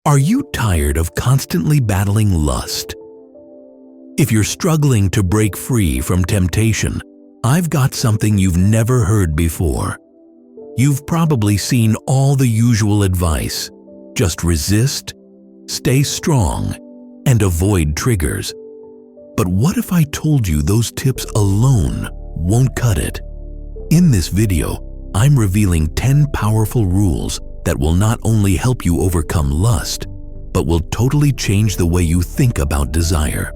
Are you tired of constantly battling lust? If you're struggling to break free from temptation, I've got something you've never heard before. You've probably seen all the usual advice. Just resist, stay strong, and avoid triggers. But what if I told you those tips alone won't cut it? In this video, I'm revealing 10 powerful rules that will not only help you overcome lust, but will totally change the way you think about desire.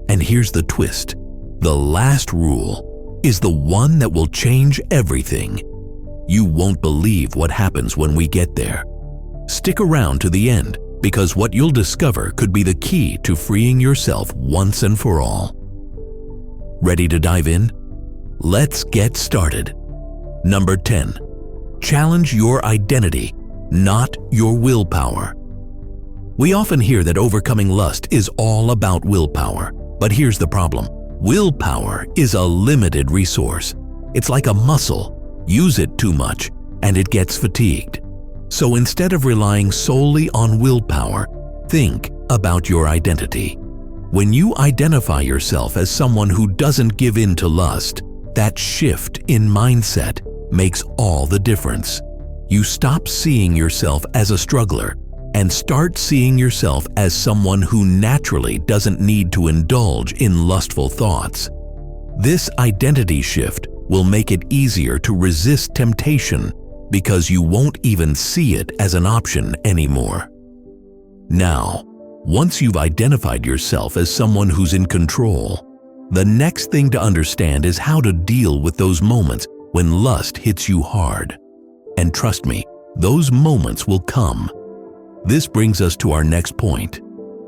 And here's the twist. The last rule is the one that will change everything. You won't believe what happens when we get there. Stick around to the end, because what you'll discover could be the key to freeing yourself once and for all. Ready to dive in? Let's get started. Number 10. Challenge your identity, not your willpower. We often hear that overcoming lust is all about willpower, but here's the problem. Willpower is a limited resource. It's like a muscle. Use it too much, and it gets fatigued. So instead of relying solely on willpower, think about your identity. When you identify yourself as someone who doesn't give in to lust, that shift in mindset makes all the difference. You stop seeing yourself as a struggler and start seeing yourself as someone who naturally doesn't need to indulge in lustful thoughts. This identity shift will make it easier to resist temptation because you won't even see it as an option anymore. Now, once you've identified yourself as someone who's in control, the next thing to understand is how to deal with those moments when lust hits you hard. And trust me, those moments will come. This brings us to our next point.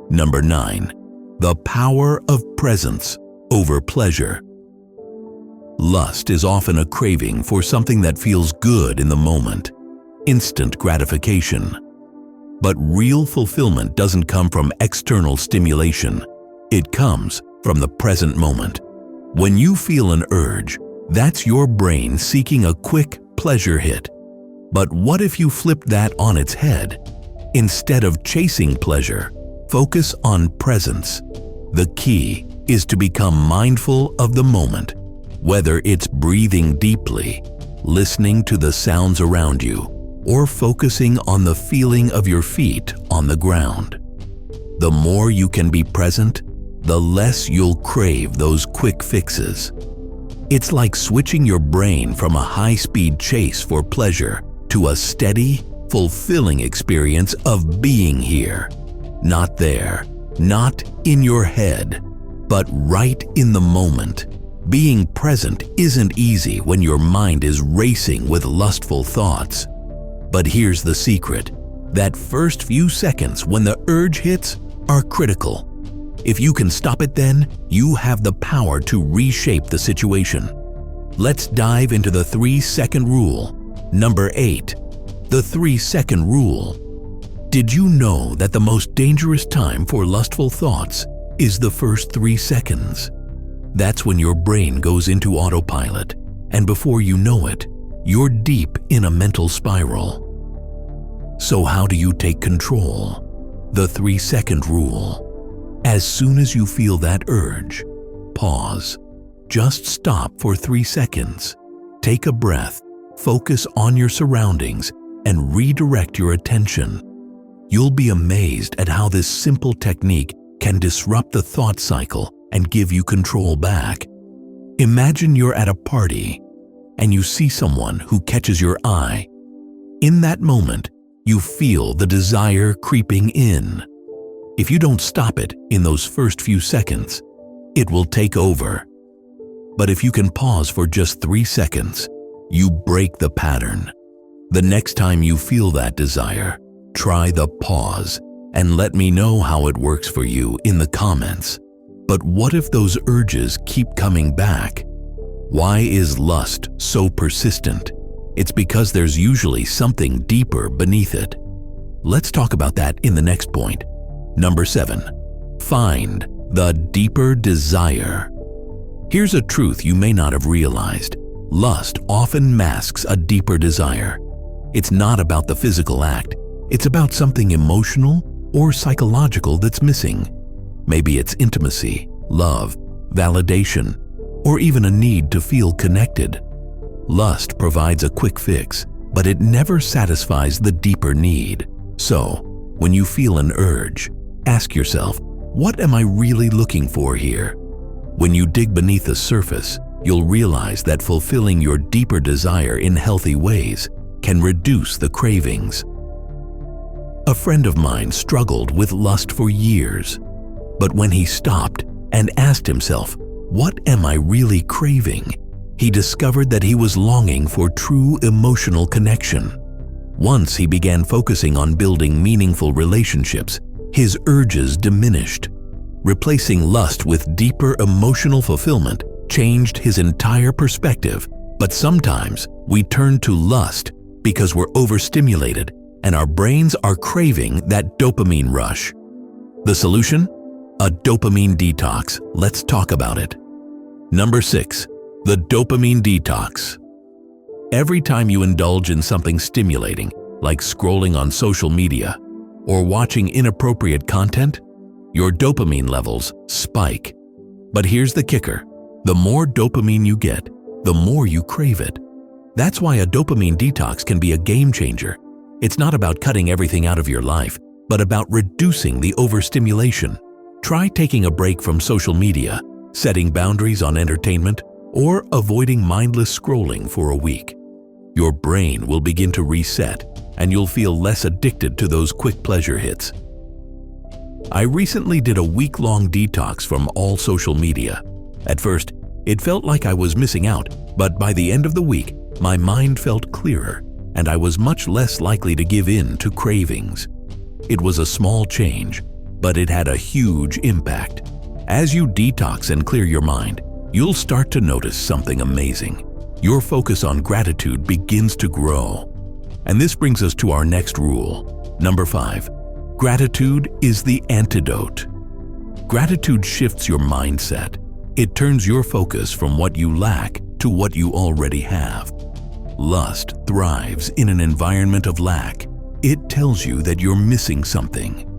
Number 9. The power of presence over pleasure. Lust is often a craving for something that feels good in the moment, instant gratification. But real fulfillment doesn't come from external stimulation. It comes from the present moment. When you feel an urge, that's your brain seeking a quick pleasure hit. But what if you flipped that on its head? Instead of chasing pleasure, focus on presence. The key is to become mindful of the moment, whether it's breathing deeply, listening to the sounds around you, or focusing on the feeling of your feet on the ground. The more you can be present, the less you'll crave those quick fixes. It's like switching your brain from a high-speed chase for pleasure to a steady, fulfilling experience of being here. Not there, not in your head, but right in the moment. Being present isn't easy when your mind is racing with lustful thoughts. But here's the secret. That first few seconds when the urge hits are critical. If you can stop it then, you have the power to reshape the situation. Let's dive into the 3-second rule. Number 8. The 3-second rule. Did you know that the most dangerous time for lustful thoughts is the first 3 seconds? That's when your brain goes into autopilot, and before you know it, you're deep in a mental spiral. So how do you take control? The 3-second rule. As soon as you feel that urge, pause. Just stop for 3 seconds. Take a breath, focus on your surroundings, and redirect your attention. You'll be amazed at how this simple technique can disrupt the thought cycle and give you control back. Imagine you're at a party and you see someone who catches your eye. In that moment, you feel the desire creeping in. If you don't stop it in those first few seconds, it will take over. But if you can pause for just 3 seconds, you break the pattern. The next time you feel that desire, try the pause and let me know how it works for you in the comments. But what if those urges keep coming back? Why is lust so persistent? It's because there's usually something deeper beneath it. Let's talk about that in the next point. Number 7. Find the deeper desire. Here's a truth you may not have realized. Lust often masks a deeper desire. It's not about the physical act. It's about something emotional or psychological that's missing. Maybe it's intimacy, love, validation, or even a need to feel connected. Lust provides a quick fix, but it never satisfies the deeper need. So, when you feel an urge, ask yourself, what am I really looking for here? When you dig beneath the surface, you'll realize that fulfilling your deeper desire in healthy ways can reduce the cravings. A friend of mine struggled with lust for years, but when he stopped and asked himself, what am I really craving? He discovered that he was longing for true emotional connection. Once he began focusing on building meaningful relationships, his urges diminished. Replacing lust with deeper emotional fulfillment changed his entire perspective. But sometimes we turn to lust because we're overstimulated and our brains are craving that dopamine rush. The solution? A dopamine detox. Let's talk about it. Number 6. The dopamine detox. Every time you indulge in something stimulating, like scrolling on social media or watching inappropriate content, your dopamine levels spike. But here's the kicker. The more dopamine you get, the more you crave it. That's why a dopamine detox can be a game changer. It's not about cutting everything out of your life, but about reducing the overstimulation. Try taking a break from social media, setting boundaries on entertainment, or avoiding mindless scrolling for a week. Your brain will begin to reset, and you'll feel less addicted to those quick pleasure hits. I recently did a week-long detox from all social media. At first, it felt like I was missing out, but by the end of the week, my mind felt clearer, and I was much less likely to give in to cravings. It was a small change, but it had a huge impact. As you detox and clear your mind, you'll start to notice something amazing. Your focus on gratitude begins to grow. And this brings us to our next rule. Number 5. Gratitude is the antidote. Gratitude shifts your mindset. It turns your focus from what you lack to what you already have. Lust thrives in an environment of lack. It tells you that you're missing something.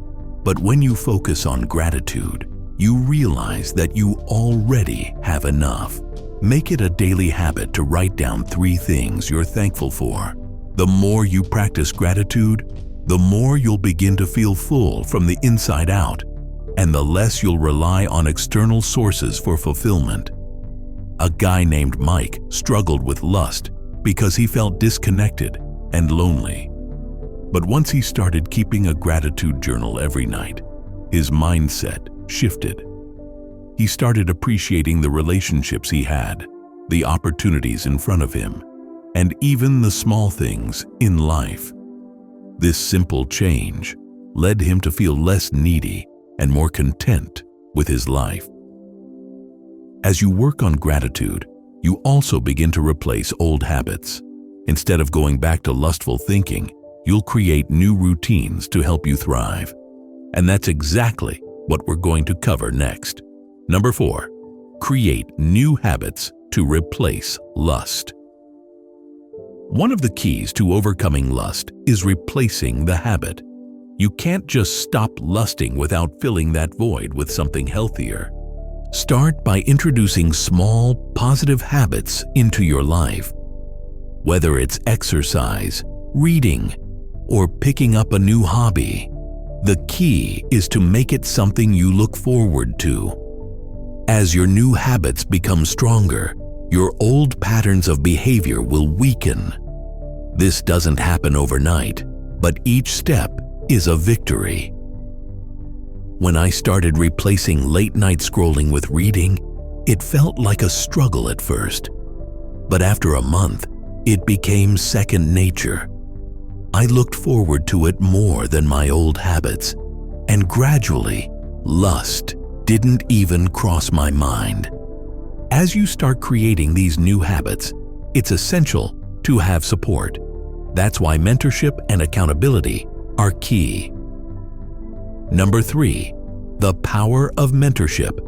But when you focus on gratitude, you realize that you already have enough. Make it a daily habit to write down 3 things you're thankful for. The more you practice gratitude, the more you'll begin to feel full from the inside out, and the less you'll rely on external sources for fulfillment. A guy named Mike struggled with lust because he felt disconnected and lonely. But once he started keeping a gratitude journal every night, his mindset shifted. He started appreciating the relationships he had, the opportunities in front of him, and even the small things in life. This simple change led him to feel less needy and more content with his life. As you work on gratitude, you also begin to replace old habits. Instead of going back to lustful thinking, you'll create new routines to help you thrive. And that's exactly what we're going to cover next. Number 4, create new habits to replace lust. One of the keys to overcoming lust is replacing the habit. You can't just stop lusting without filling that void with something healthier. Start by introducing small, positive habits into your life. Whether it's exercise, reading, or picking up a new hobby, the key is to make it something you look forward to. As your new habits become stronger, your old patterns of behavior will weaken. This doesn't happen overnight, but each step is a victory. When I started replacing late-night scrolling with reading, it felt like a struggle at first. But after a month, it became second nature. I looked forward to it more than my old habits, and gradually, lust didn't even cross my mind. As you start creating these new habits, it's essential to have support. That's why mentorship and accountability are key. Number 3, the power of mentorship.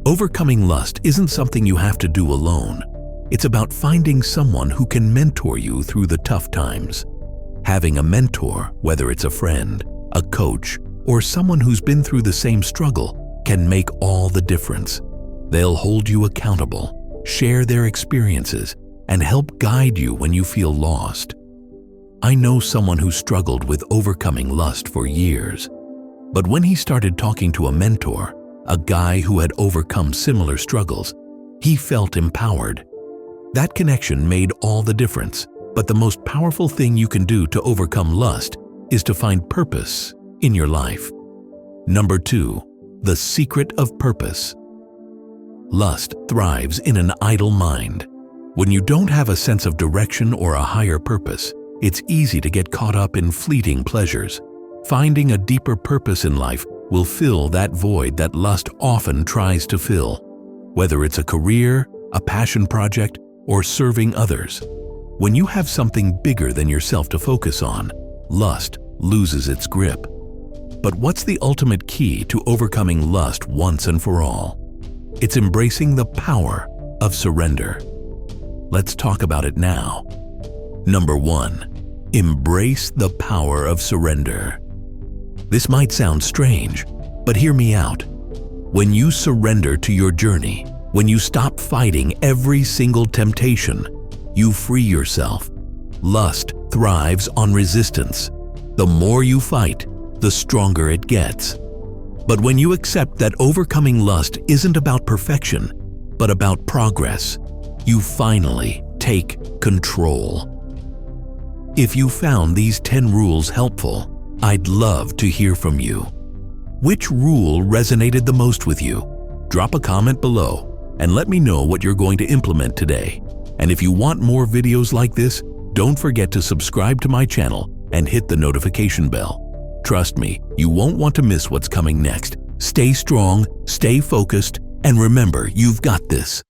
Overcoming lust isn't something you have to do alone. It's about finding someone who can mentor you through the tough times. Having a mentor, whether it's a friend, a coach, or someone who's been through the same struggle, can make all the difference. They'll hold you accountable, share their experiences, and help guide you when you feel lost. I know someone who struggled with overcoming lust for years, but when he started talking to a mentor, a guy who had overcome similar struggles, he felt empowered. That connection made all the difference, but the most powerful thing you can do to overcome lust is to find purpose in your life. Number 2, the secret of purpose. Lust thrives in an idle mind. When you don't have a sense of direction or a higher purpose, it's easy to get caught up in fleeting pleasures. Finding a deeper purpose in life will fill that void that lust often tries to fill. Whether it's a career, a passion project, or serving others. When you have something bigger than yourself to focus on, lust loses its grip. But what's the ultimate key to overcoming lust once and for all? It's embracing the power of surrender. Let's talk about it now. Number 1, embrace the power of surrender. This might sound strange, but hear me out. When you surrender to your journey, when you stop fighting every single temptation, you free yourself. Lust thrives on resistance. The more you fight, the stronger it gets. But when you accept that overcoming lust isn't about perfection, but about progress, you finally take control. If you found these 10 rules helpful, I'd love to hear from you. Which rule resonated the most with you? Drop a comment below and let me know what you're going to implement today. And if you want more videos like this, don't forget to subscribe to my channel and hit the notification bell. Trust me, you won't want to miss what's coming next. Stay strong, stay focused, and remember, you've got this.